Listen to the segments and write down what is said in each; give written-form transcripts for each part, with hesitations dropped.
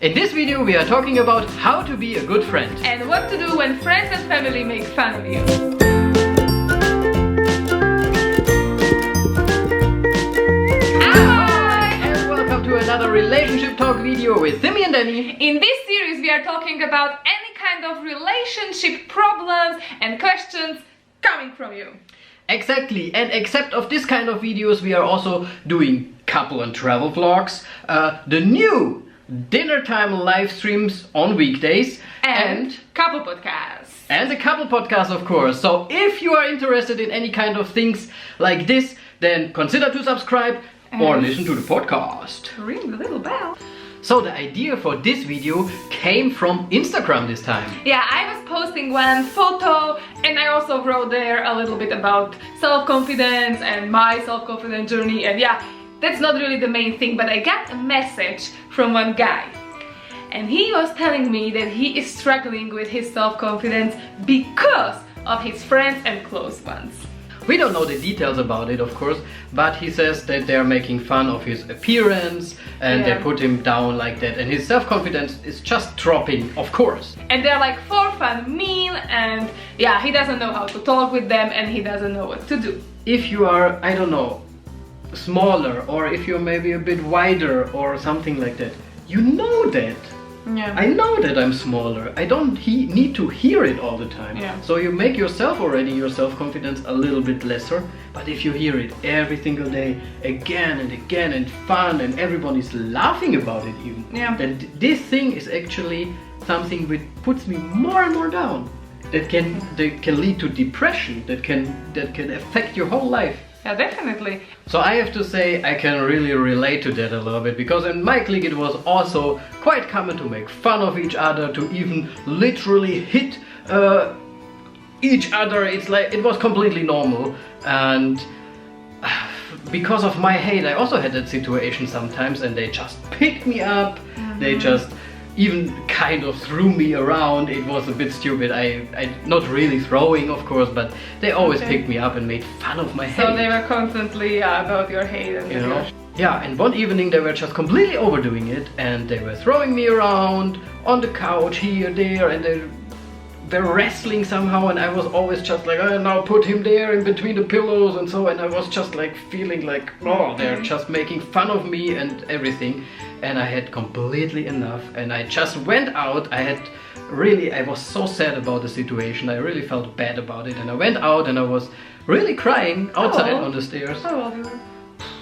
In this video we are talking about how to be a good friend. And what to do when friends and family make fun of you. Ahoj! And welcome to another relationship talk video with Simi and Danny. In this series we are talking about any kind of relationship problems and questions coming from you. Exactly, and except of this kind of videos we are also doing couple and travel vlogs, the new dinner time live streams on weekdays, and couple podcasts. And the couple podcast, of course. So if you are interested in any kind of things like this, then consider to subscribe or listen to the podcast. Ring the little bell. So the idea for this video came from Instagram this time. Yeah, I was posting one photo and I also wrote there a little bit about self-confidence and my self-confidence journey, and yeah, that's not really the main thing, but I got a message from one guy. And he was telling me that he is struggling with his self-confidence because of his friends and close ones. We don't know the details about it, of course, but he says that they're making fun of his appearance and they put him down like that, and his self-confidence is just dropping, of course. And they're like for fun mean, and yeah, he doesn't know how to talk with them and he doesn't know what to do. If you are, I don't know, smaller, or if you're maybe a bit wider or something like that, you know that. Yeah. I know that I'm smaller. I don't need to hear it all the time. Yeah. So you make yourself already, your self-confidence a little bit lesser. But if you hear it every single day, again and again, and fun, and everyone is laughing about it even, then this thing is actually something which puts me more and more down. That can lead to depression. That can affect your whole life. Yeah, definitely. So I have to say I can really relate to that a little bit, because in my clique it was also quite common to make fun of each other, to even literally hit each other. It's like it was completely normal, and because of my hate I also had that situation sometimes, and they just picked me up. They just even kind of threw me around. It was a bit stupid. I not really throwing, of course, but they always picked me up and made fun of my hate. So they were constantly about your hate and you know? Yeah, and one evening they were just completely overdoing it, and they were throwing me around on the couch here, there, and they were wrestling somehow, and I was always just like, oh, now put him there in between the pillows and so, and I was just like feeling like, oh, they're just making fun of me and everything. And I had completely enough, and I just went out. I was so sad about the situation. I really felt bad about it, and I went out and I was really crying outside on the stairs. How old were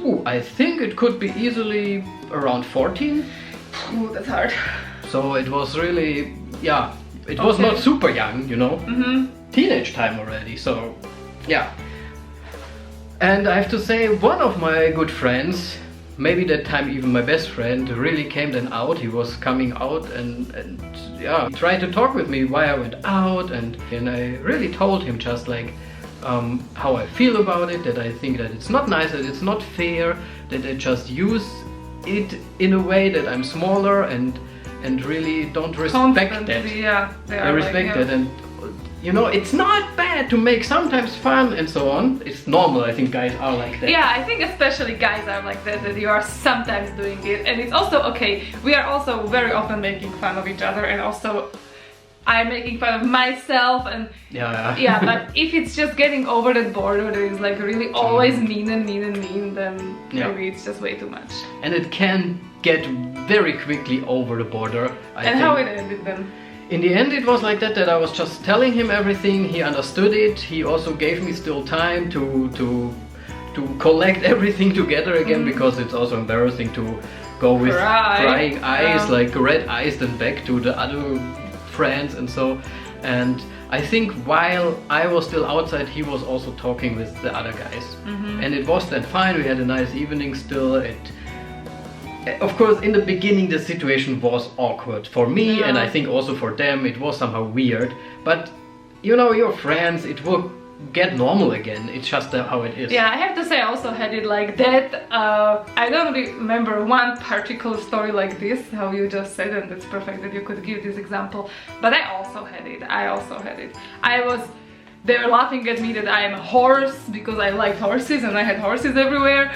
you? I think it could be easily around 14. Ooh, that's hard. So it was really, yeah, it was not super young, you know, teenage time already, so yeah. And I have to say, one of my good friends, maybe that time even my best friend, really came then out. He was coming out and yeah, he tried to talk with me why I went out, and I really told him just like how I feel about it, that I think that it's not nice, that it's not fair, that I just use it in a way that I'm smaller and really don't respect that. Yeah, I respect that, and you know, it's not bad to make sometimes fun and so on. It's normal. I think guys are like that. Yeah, I think especially guys are like that you are sometimes doing it, and it's also okay. We are also very often making fun of each other, and also I'm making fun of myself, and yeah, but if it's just getting over that border that is like really always mean and mean and mean, then maybe it's just way too much. And it can get very quickly over the border, I think. How it ended then? In the end it was like that I was just telling him everything. He understood it. He also gave me still time to collect everything together again, because it's also embarrassing to go with crying eyes, like red eyes, then back to the other friends and so. And I think while I was still outside, he was also talking with the other guys, and it was then fine. We had a nice evening still. Of course, in the beginning the situation was awkward for me, and I think also for them. It was somehow weird, but you know, your friends, it will get normal again. It's just how it is. Yeah, I have to say I also had it like that. I don't remember one particular story like this, how you just said, and it's perfect that you could give this example, but I also had it. I was they were laughing at me that I am a horse because I liked horses and I had horses everywhere.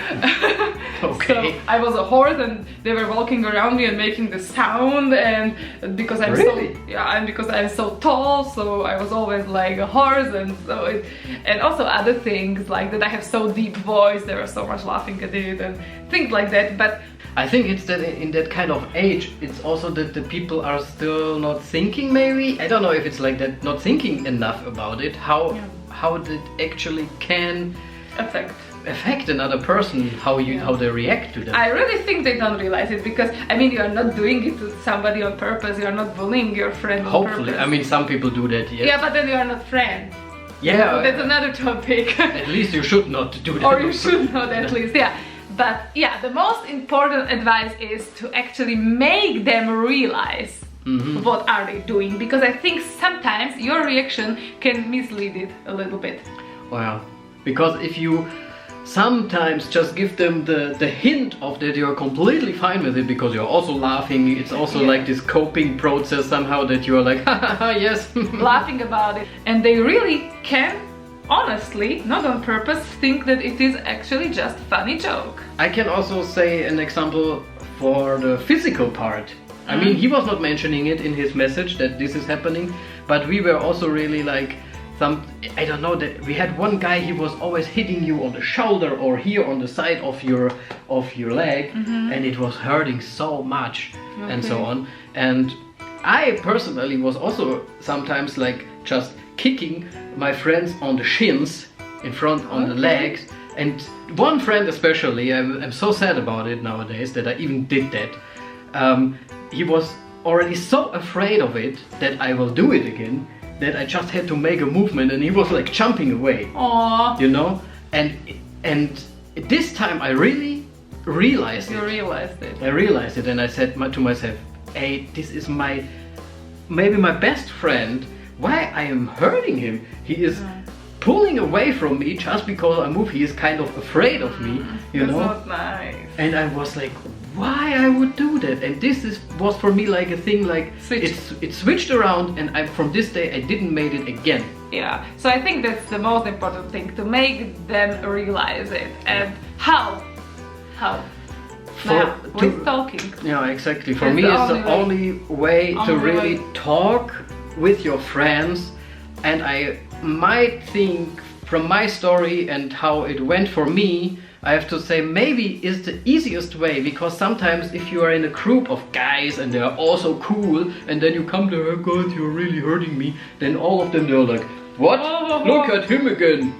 Okay. So I was a horse and they were walking around me and making the sound, and because I'm Really? and because I'm so tall, so I was always like a horse, and and also other things like that I have so deep voice, they were so much laughing at it and things like that. But I think it's that in that kind of age, it's also that the people are still not thinking, maybe. I don't know if it's like that, not thinking enough about it, how it actually can affect another person, how they react to that. I really think they don't realize it, because I mean, you are not doing it to somebody on purpose, you are not bullying your friend on Hopefully, purpose. I mean, some people do that, yes. Yeah, but then you are not friends. Yeah, That's another topic. at least you should not do that. Or you should not, at least, yeah. But yeah, the most important advice is to actually make them realize what are they doing, because I think sometimes your reaction can mislead it a little bit. Wow. Because if you sometimes just give them the hint of that you're completely fine with it, because you're also laughing, it's also like this coping process somehow, that you're like, ha ha ha, yes. Laughing about it. And they really can, honestly, not on purpose, think that it is actually just funny joke. I can also say an example for the physical part. I mean, he was not mentioning it in his message that this is happening, but we were also really like I don't know, that we had one guy, he was always hitting you on the shoulder or here on the side of your leg, and it was hurting so much and so on. And I personally was also sometimes like just kicking my friends on the shins in front on the legs. And one friend especially, I'm so sad about it nowadays that I even did that. He was already so afraid of it that I will do it again, that I just had to make a movement, and he was like jumping away. Aww. You know? And this time I really realized You realized it. I realized it, and I said to myself, hey, this is maybe my best friend. Why I am hurting him? He is pulling away from me just because I move. He is kind of afraid of me, you know? That's not nice. And I was like, why I would do that? And this was for me like a thing, like it switched around, and from this day I didn't make it again. Yeah, so I think that's the most important thing, to make them realize it. And how? With talking. Yeah, exactly. For That's me, it's the only way to Only really way. talk with your friends. And I might think from my story and how it went for me, I have to say maybe is the easiest way, because sometimes if you are in a group of guys and they are all so cool, and then you come to, oh God, you're really hurting me, then all of them, they're like, what? Look at him again.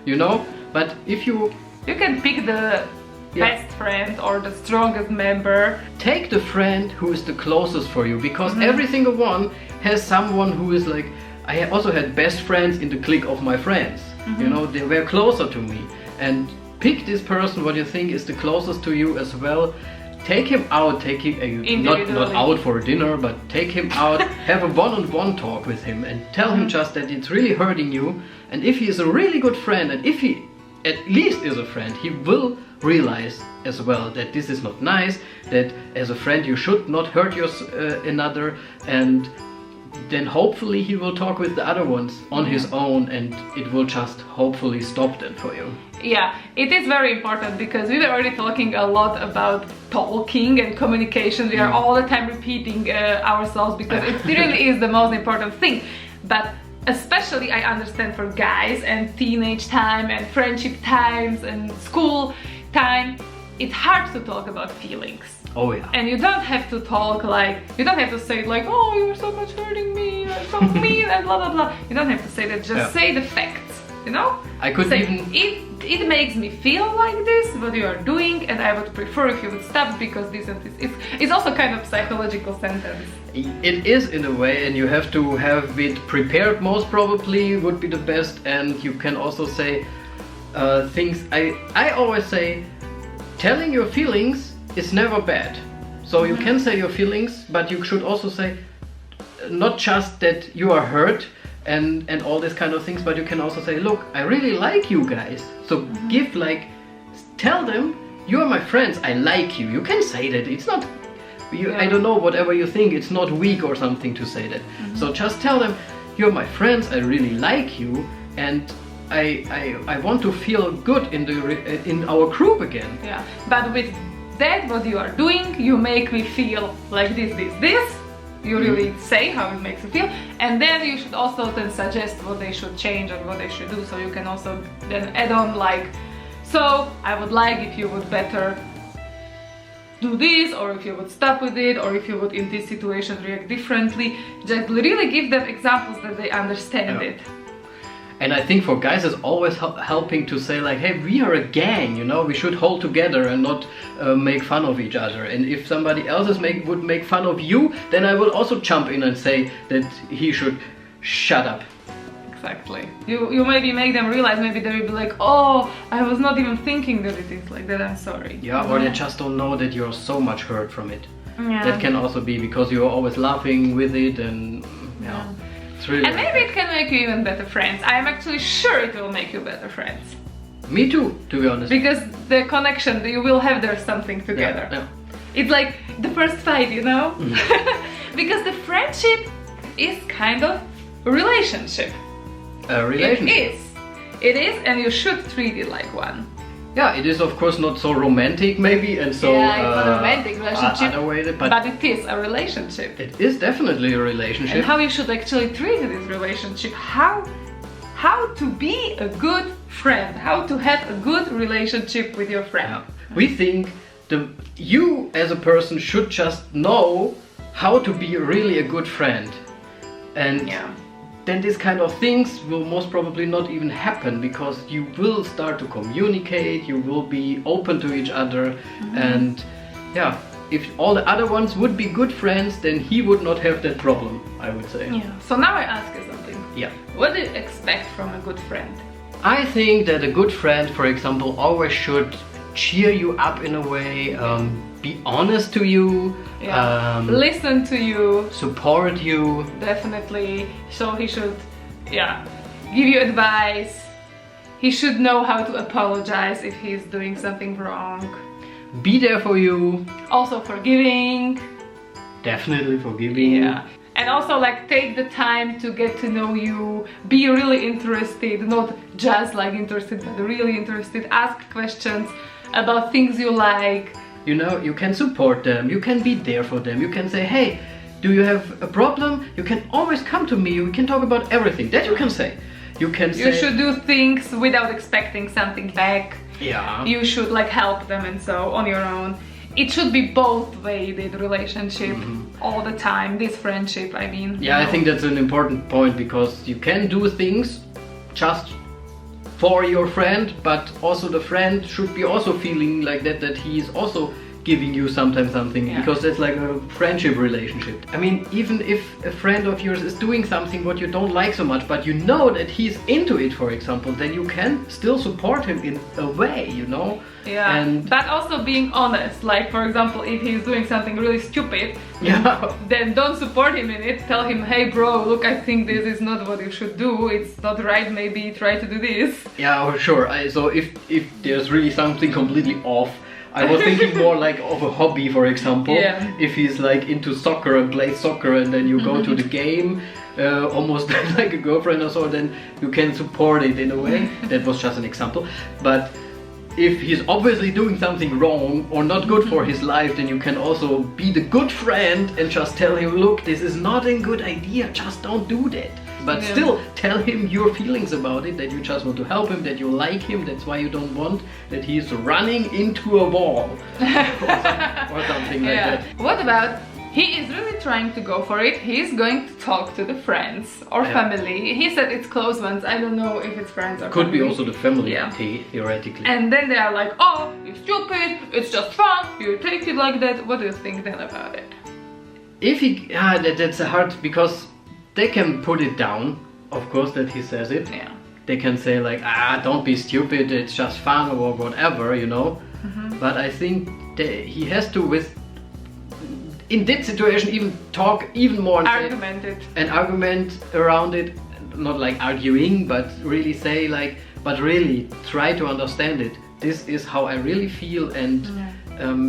You know? But if you can pick the best friend or the strongest member. Take the friend who is the closest for you, because every single one has someone who is like, I also had best friends in the clique of my friends. You know, they were closer to me. And pick this person what you think is the closest to you as well. Take him out, not out for dinner, but take him out, have a one-on-one talk with him, and tell him just that it's really hurting you. And if he is a really good friend, and if he at least is a friend, he will realize as well that this is not nice, that as a friend you should not hurt another, and then hopefully he will talk with the other ones on his own, and it will just hopefully stop that for you. Yeah, it is very important, because we were already talking a lot about talking and communication. We are all the time repeating ourselves, because it really is the most important thing. But especially I understand for guys and teenage time and friendship times and school time, it's hard to talk about feelings. Oh yeah. And you don't have to talk like, you don't have to say like, oh, you're so much hurting me, you're so mean, and blah blah blah. You don't have to say that, just say the facts, you know? I could say, even... It makes me feel like this, what you are doing, and I would prefer if you would stop because this and this. It's also kind of psychological sentence. It is in a way, and you have to have it prepared, most probably would be the best. And you can also say things, I always say, telling your feelings is never bad. So you can say your feelings, but you should also say not just that you are hurt and all these kind of things, but you can also say, look, I really like you guys. So tell them, you are my friends, I like you. You can say that. It's not, I don't know, whatever you think, it's not weak or something to say that. So just tell them, you're my friends, I really like you, and I want to feel good in our group again. Yeah, but with that, what you are doing, you make me feel like this. You really say how it makes you feel, and then you should also then suggest what they should change and what they should do. So you can also then add on like, so I would like if you would better do this, or if you would stop with it, or if you would in this situation react differently. Just really give them examples that they understand it. And I think for guys it's always helping to say like, hey, we are a gang, you know, we should hold together and not make fun of each other. And if somebody else would make fun of you, then I will also jump in and say that he should shut up. Exactly. You maybe make them realize, maybe they will be like, oh, I was not even thinking that it is like that, I'm sorry. Yeah, or they just don't know that you're so much hurt from it. Yeah. That can also be because you're always laughing with it, and yeah. Really, and maybe it can make you even better friends. I am actually sure it will make you better friends. Me too, to be honest. Because the connection, you will have there something together. Yeah. It's like the first fight, you know? Because the friendship is kind of a relationship. A relationship. It is, and you should treat it like one. Yeah, it is of course not so romantic maybe, and so yeah, it's not a romantic relationship, but it is a relationship. It is definitely a relationship. And how you should actually treat this relationship, how to be a good friend, how to have a good relationship with your friend. Yeah. We think you as a person should just know how to be really a good friend, and then these kind of things will most probably not even happen, because you will start to communicate, you will be open to each other, and yeah, if all the other ones would be good friends, then he would not have that problem, I would say. Yeah. So now I ask you something. Yeah. What do you expect from a good friend? I think that a good friend, for example, always should cheer you up in a way, be honest to you, listen to you, support you. Definitely. So he should, give you advice. He should know how to apologize if he's doing something wrong. Be there for you. Also forgiving. Definitely forgiving. Yeah. And also like take the time to get to know you, be really interested, not just like interested, but really interested. Ask questions about things you like. You know, you can support them, you can be there for them, you can say, hey, do you have a problem? You can always come to me, we can talk about everything. That you can say. You can say... You should do things without expecting something back. Yeah. You should like help them and so on your own. It should be both-way relationship all the time, this friendship, I mean. Yeah, I think that's an important point, because you can do things just for your friend, but also the friend should be also feeling like that he is also giving you sometimes something, because that's like a friendship relationship. I mean, even if a friend of yours is doing something what you don't like so much, but you know that he's into it, for example, then you can still support him in a way, you know? Yeah, but also being honest, like for example, if he's doing something really stupid, then don't support him in it. Tell him, hey bro, look, I think this is not what you should do, it's not right, maybe try to do this. Yeah, sure. So if there's really something completely off, I was thinking more like of a hobby, for example. Yeah. If he's like into soccer and plays soccer, and then you go to the game, almost like a girlfriend or so, then you can support it in a way. That was just an example. But if he's obviously doing something wrong or not good for his life, then you can also be the good friend and just tell him, look, this is not a good idea, just don't do that. But still tell him your feelings about it, that you just want to help him, that you like him, that's why you don't want that he's running into a wall or something like that. What about he is really trying to go for it, he's going to talk to the friends or family. He said it's close ones, I don't know if it's friends or Could family. be also the family, theoretically. And then they are like, oh, you're stupid, it's just fun, you take it like that. What do you think then about it? If he, that's hard, because they can put it down, of course, that he says it. Yeah. They can say like, don't be stupid, it's just fun or whatever, you know. But I think that he has to, in that situation, even talk even more and argument around it, not like arguing, but really say like, but really try to understand it. This is how I really feel, and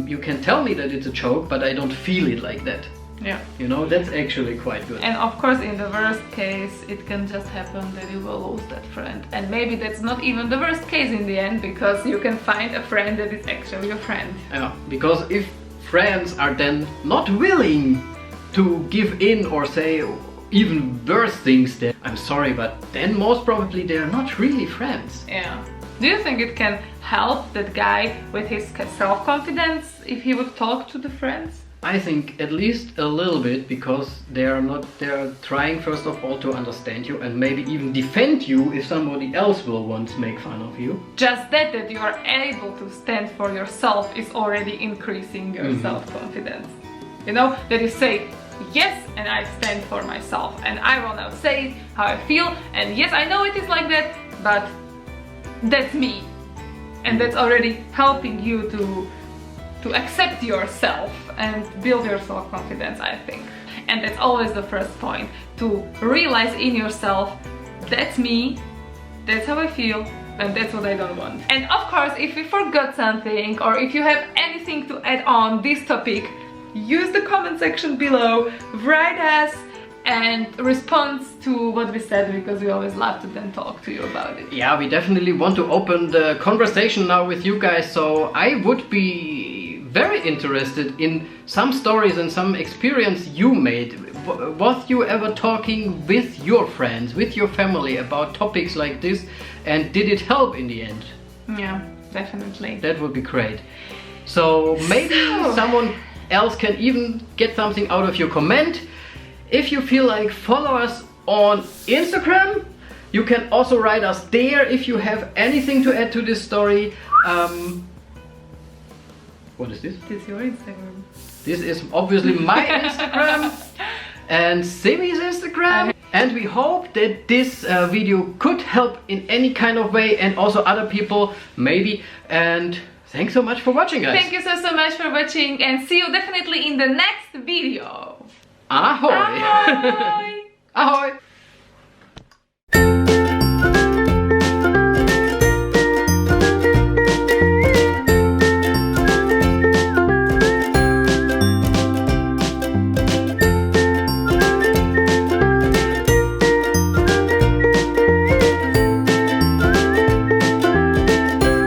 you can tell me that it's a joke, but I don't feel it like that. Yeah. You know, that's actually quite good. And of course, in the worst case, it can just happen that you will lose that friend. And maybe that's not even the worst case in the end, because you can find a friend that is actually your friend. Yeah, because if friends are then not willing to give in or say even worse things, then I'm sorry, but then most probably they're not really friends. Yeah. Do you think it can help that guy with his self-confidence if he would talk to the friends? I think at least a little bit, because they're trying first of all to understand you and maybe even defend you if somebody else will want to make fun of you. Just that you are able to stand for yourself is already increasing your self-confidence. You know, that you say, yes, and I stand for myself, and I will now say how I feel, and yes, I know it is like that, but that's me. And that's already helping you to accept yourself and build your self-confidence, I think. And that's always the first point, to realize in yourself, that's me, that's how I feel, and that's what I don't want. And of course, if we forgot something, or if you have anything to add on this topic, use the comment section below, write us and respond to what we said, because we always love to then talk to you about it. Yeah, we definitely want to open the conversation now with you guys, so I would be very interested in some stories and some experience you made. Was you ever talking with your friends, with your family about topics like this, and did it help in the end? Yeah, definitely. That would be great. So maybe someone else can even get something out of your comment. If you feel like, follow us on Instagram. You can also write us there if you have anything to add to this story. What is this? This is your Instagram. This is obviously my Instagram and Simi's Instagram. And we hope that this video could help in any kind of way, and also other people maybe. And thanks so much for watching, guys. Thank you so much for watching, and see you definitely in the next video. Ahoy! Bye! Ahoy!